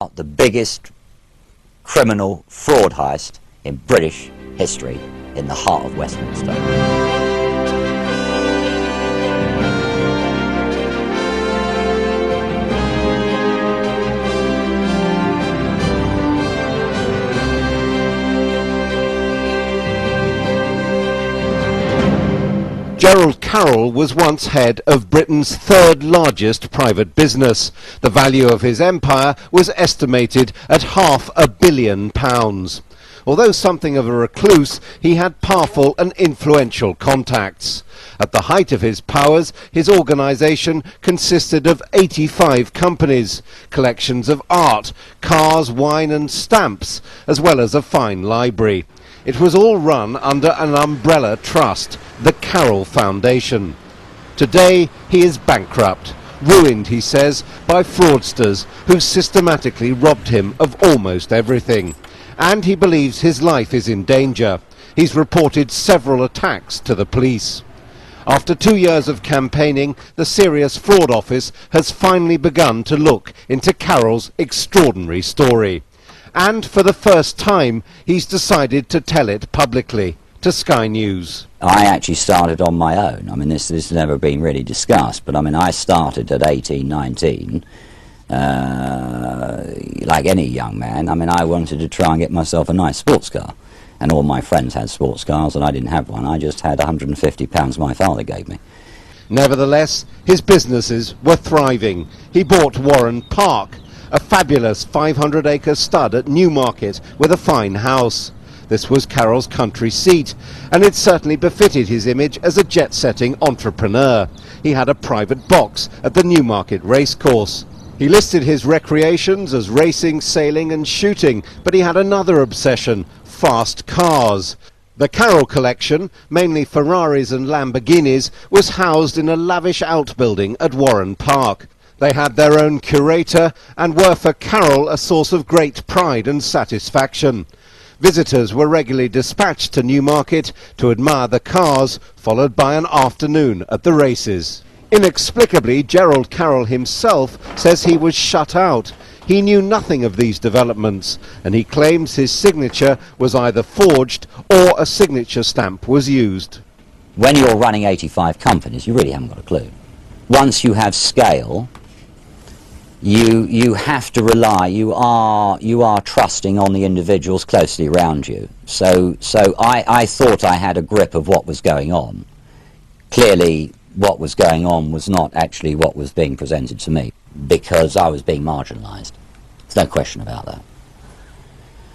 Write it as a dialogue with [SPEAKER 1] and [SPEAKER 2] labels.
[SPEAKER 1] The biggest criminal fraud heist in British history in the heart of Westminster.
[SPEAKER 2] Gerald Carroll was once head of Britain's third largest private business. The value of his empire was estimated at £500 million. Although something of a recluse, he had powerful and influential contacts. At the height of his powers, his organisation consisted of 85 companies, collections of art, cars, wine and stamps, as well as a fine library. It was all run under an umbrella trust, the Carroll Foundation. Today he is bankrupt, ruined, he says, by fraudsters who systematically robbed him of almost everything. And he believes his life is in danger. He's reported several attacks to the police. After 2 years of campaigning, the Serious Fraud Office has finally begun to look into Carroll's extraordinary story. And for the first time, he's decided to tell it publicly to Sky News.
[SPEAKER 1] I actually started on my own. I mean, this has never been really discussed, but I mean, I started at 18, 19, like any young man. I mean, I wanted to try and get myself a nice sports car. And all my friends had sports cars, and I didn't have one. I just had £150 my father gave me.
[SPEAKER 2] Nevertheless, his businesses were thriving. He bought Warren Park, a fabulous 500-acre stud at Newmarket with a fine house. This was Carroll's country seat, and it certainly befitted his image as a jet-setting entrepreneur. He had a private box at the Newmarket racecourse. He listed his recreations as racing, sailing and shooting, but he had another obsession: fast cars. The Carroll collection, mainly Ferraris and Lamborghinis, was housed in a lavish outbuilding at Warren Park. They had their own curator and were for Carroll a source of great pride and satisfaction. Visitors were regularly dispatched to Newmarket to admire the cars, followed by an afternoon at the races. Inexplicably, Gerald Carroll himself says he was shut out. He knew nothing of these developments, and he claims his signature was either forged or a signature stamp was used.
[SPEAKER 1] When you're running 85 companies, you really haven't got a clue. Once you have scale, you have to rely, you are trusting on the individuals closely around you. So I thought I had a grip of what was going on. Clearly what was going on was not actually what was being presented to me, because I was being marginalised. There's no question about that.